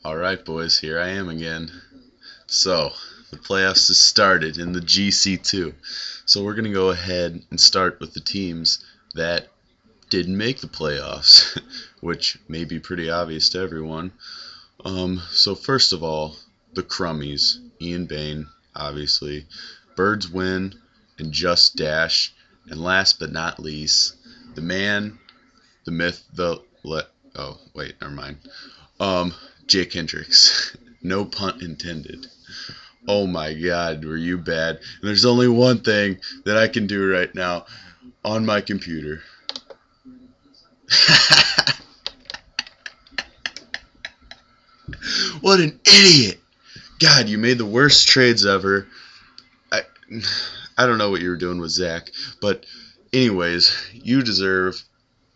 Alright, boys, here I am again. So, the playoffs has started in the GC2. So, we're going to go ahead and start with the teams that didn't make the playoffs, which may be pretty obvious to everyone. So, first of all, the Crummies, Ian Bain, obviously, Birds win, and Just Dash, and last but not least, the man, the myth, oh, wait, never mind. Jake Hendricks. No pun intended. Oh my god, were you bad. And there's only one thing that I can do right now on my computer. What an idiot! God, you made the worst trades ever. I, I don't know what you were doing with Zach, but anyways, you deserve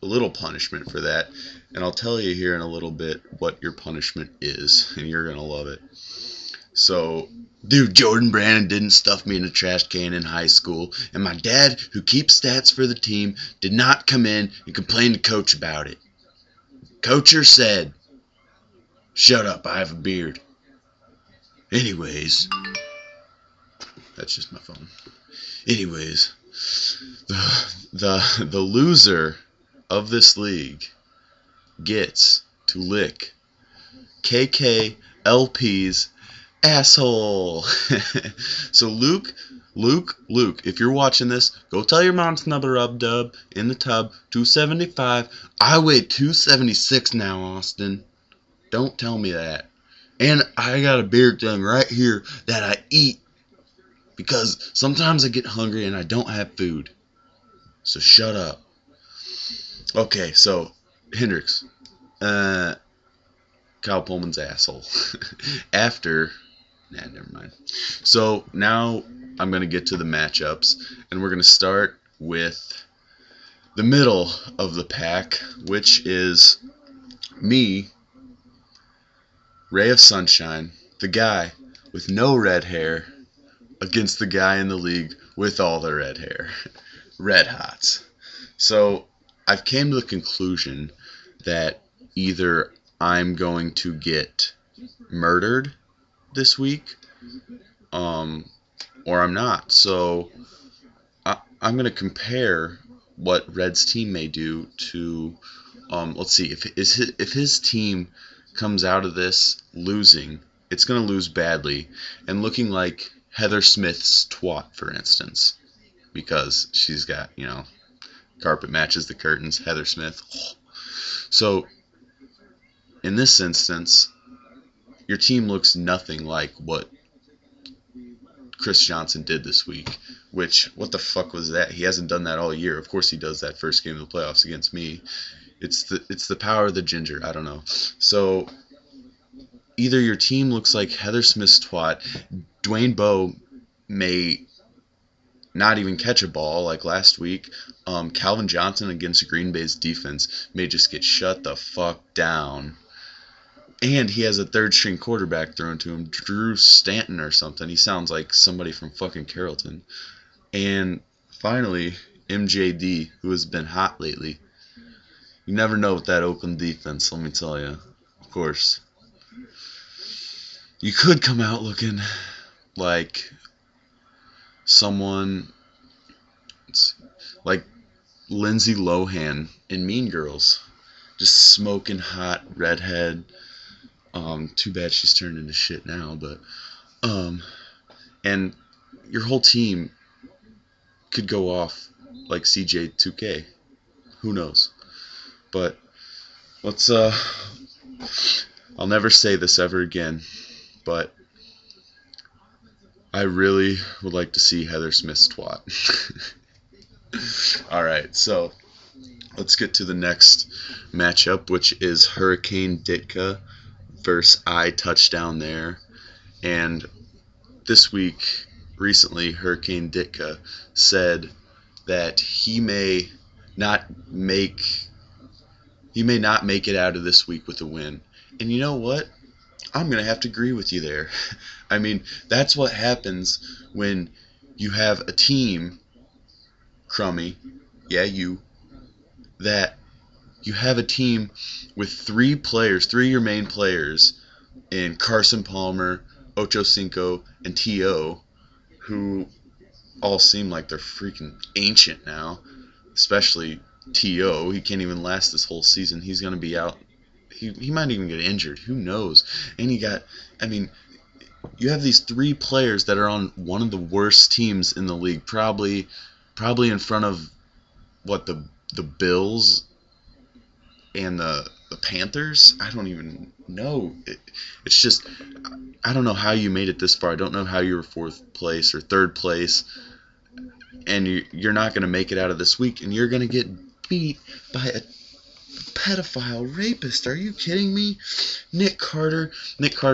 a little punishment for that. And I'll tell you here in a little bit what your punishment is, and you're going to love it. So, dude, Jordan Brandon didn't stuff me in a trash can in high school, and my dad, who keeps stats for the team, did not come in and complain to Coach about it. Coacher said, "Shut up, I have a beard." Anyways, that's just my phone. Anyways, the loser of this league gets to lick KKLP's asshole. So Luke, if you're watching this, go tell your mom snubba rub dub in the tub. 275. I weigh 276 now, Austin. Don't tell me that. And I got a beard thing right here that I eat because sometimes I get hungry and I don't have food. So shut up. Okay, so Hendricks, Kyle Pullman's asshole. Never mind. So now I'm going to get to the matchups, and we're going to start with the middle of the pack, which is me, Ray of Sunshine, the guy with no red hair, against the guy in the league with all the red hair. Red Hots. So I've came to the conclusion that either I'm going to get murdered this week, or I'm not. So I'm going to compare what Red's team may do to, let's see, if his team comes out of this losing, it's going to lose badly and looking like Heather Smith's twat, for instance, because she's got, carpet matches the curtains, Heather Smith. So in this instance, your team looks nothing like what Chris Johnson did this week, which, what the fuck was that? He hasn't done that all year. Of course he does that first game of the playoffs against me. It's the power of the ginger. I don't know. So either your team looks like Heather Smith's twat, Dwayne Bowe may not even catch a ball like last week. Calvin Johnson against Green Bay's defense may just get shut the fuck down. And he has a third-string quarterback thrown to him, Drew Stanton or something. He sounds like somebody from fucking Carrollton. And finally, MJD, who has been hot lately. You never know with that Oakland defense, let me tell you. Of course. You could come out looking like someone like Lindsay Lohan in Mean Girls. Just smoking hot, redhead. Too bad she's turned into shit now, but and your whole team could go off like CJ2K. Who knows? But let's I'll never say this ever again, but I really would like to see Heather Smith's twat. Alright, so let's get to the next matchup, which is Hurricane Ditka versus I Touchdown There. And this week, recently, Hurricane Ditka said that he may not make it out of this week with a win. And you know what? I'm going to have to agree with you there. I mean, that's what happens when you have a team, Crummy, yeah, you, that you have a team with three of your main players in Carson Palmer, Ocho Cinco, and T.O., who all seem like they're freaking ancient now, especially T.O. He can't even last this whole season. He's going to be out. He might even get injured. Who knows? And you have these three players that are on one of the worst teams in the league, probably in front of the Bills and the Panthers. I don't even know. It's just, I don't know how you made it this far. I don't know how you were fourth place or third place, and you're not going to make it out of this week, and you're going to get beat by a pedophile rapist. Are you kidding me? Nick Carter,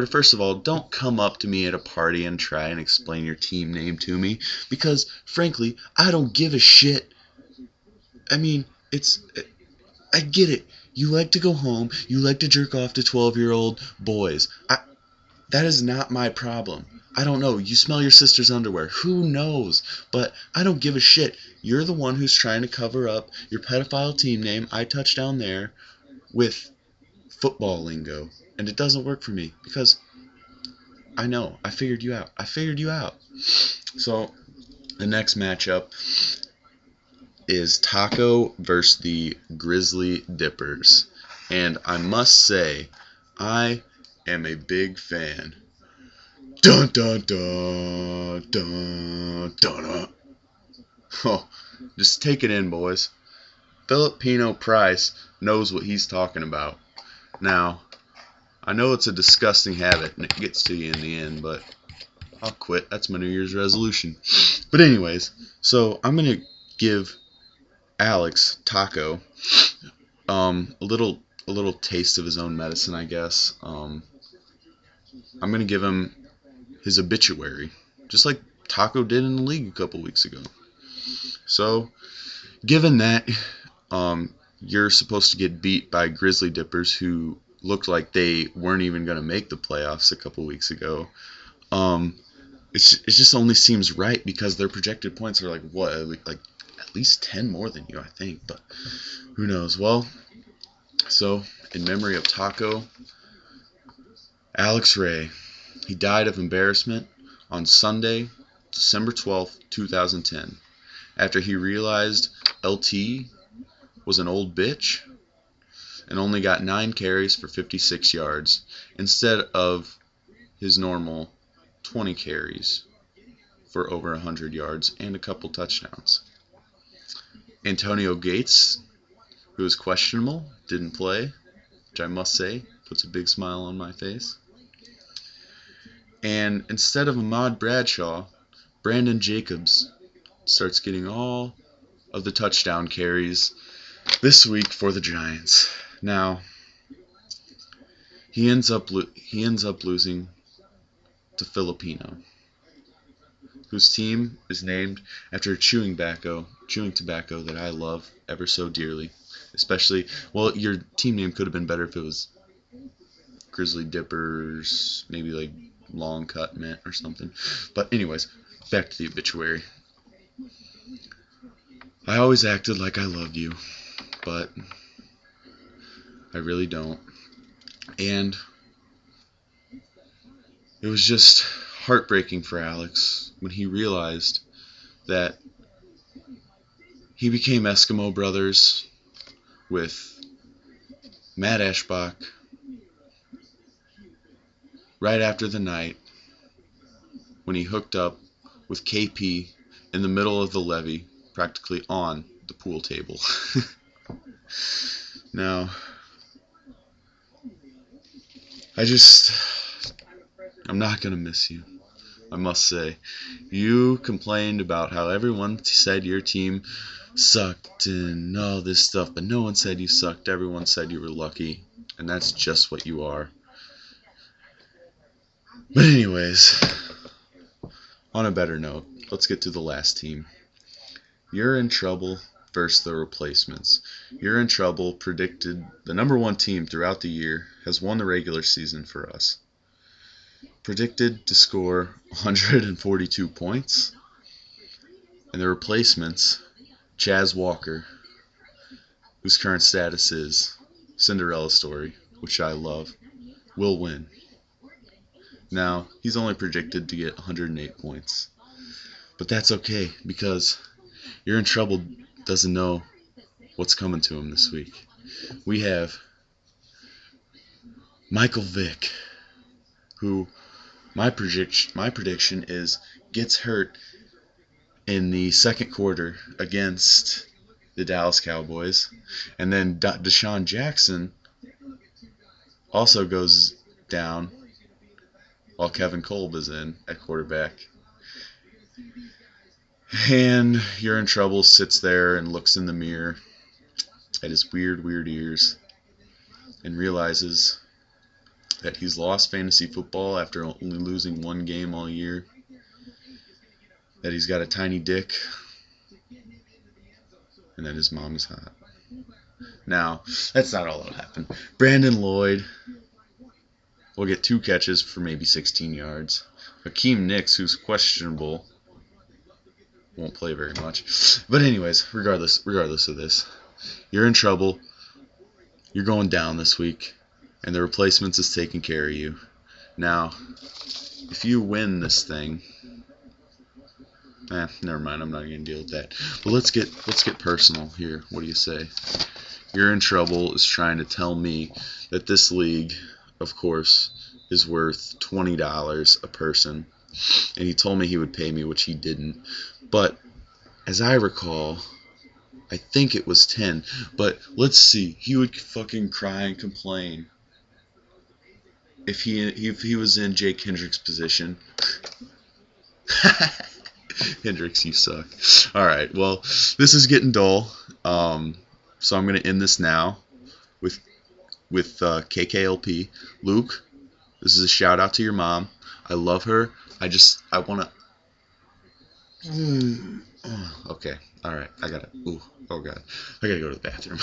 first of all, don't come up to me at a party and try and explain your team name to me, because frankly, I don't give a shit. I mean, I get it. You like to go home, you like to jerk off to 12-year-old boys. That is not my problem. I don't know. You smell your sister's underwear. Who knows? But I don't give a shit. You're the one who's trying to cover up your pedophile team name, I touch down there, with football lingo. And it doesn't work for me because I know. I figured you out. So the next matchup is Taco versus the Grizzly Dippers. And I must say, I am a big fan. Dun dun dun dun dun dun. Oh, just take it in, boys. Filipino Price knows what he's talking about. Now, I know it's a disgusting habit and it gets to you in the end, but I'll quit. That's my New Year's resolution. But anyways, so I'm gonna give Alex Taco a little taste of his own medicine, I guess. I'm gonna give him his obituary, just like Taco did in the league a couple weeks ago. So, given that you're supposed to get beat by Grizzly Dippers who looked like they weren't even going to make the playoffs a couple weeks ago, it just only seems right because their projected points are like at least 10 more than you, I think, but who knows. Well, so in memory of Taco, Alex Ray, he died of embarrassment on Sunday, December 12th, 2010, after he realized LT was an old bitch and only got 9 carries for 56 yards instead of his normal 20 carries for over 100 yards and a couple touchdowns. Antonio Gates, who was questionable, didn't play, which I must say puts a big smile on my face. And instead of Ahmad Bradshaw, Brandon Jacobs starts getting all of the touchdown carries this week for the Giants. Now, he ends up losing to Filipino, whose team is named after chewing tobacco that I love ever so dearly. Especially, well, your team name could have been better if it was Grizzly Dippers, maybe like Long Cut Mint or something. But anyways, back to the obituary. I always acted like I loved you, but I really don't. And it was just heartbreaking for Alex when he realized that he became Eskimo brothers with Matt Eschbach right after the night when he hooked up with KP in the middle of the levee, practically on the pool table. Now, I'm not going to miss you, I must say. You complained about how everyone said your team sucked and all this stuff, but no one said you sucked. Everyone said you were lucky, and that's just what you are. But anyways, on a better note, let's get to the last team. You're in trouble versus the replacements. You're in trouble predicted the number one team throughout the year has won the regular season for us. Predicted to score 142 points. And the replacements, Chaz Walker, whose current status is Cinderella Story, which I love, will win. Now, he's only predicted to get 108 points. But that's okay, because You're in Trouble doesn't know what's coming to him this week. We have Michael Vick, who my prediction is gets hurt in the second quarter against the Dallas Cowboys, and then Deshaun Jackson also goes down while Kevin Kolb is in at quarterback. And You're in Trouble sits there and looks in the mirror at his weird ears and realizes that he's lost fantasy football after only losing one game all year, that he's got a tiny dick, and that his mom is hot. Now, that's not all that'll happen. Brandon Lloyd will get 2 catches for maybe 16 yards. Hakeem Nicks, who's questionable, won't play very much. But anyways, regardless of this, You're in Trouble. You're going down this week, and the replacements is taking care of you. Now, if you win this thing, never mind. I'm not going to deal with that. But let's get personal here. What do you say? You're in Trouble is trying to tell me that this league, of course, is worth $20 a person, and he told me he would pay me, which he didn't. But as I recall, I think it was 10. But let's see. He would fucking cry and complain if he was in Jake Hendricks' position. Hendricks, you suck. All right. Well, this is getting dull. So I'm gonna end this now with KKLP. Luke, this is a shout out to your mom. I love her. I wanna. Okay. All right. Oh God. I gotta go to the bathroom.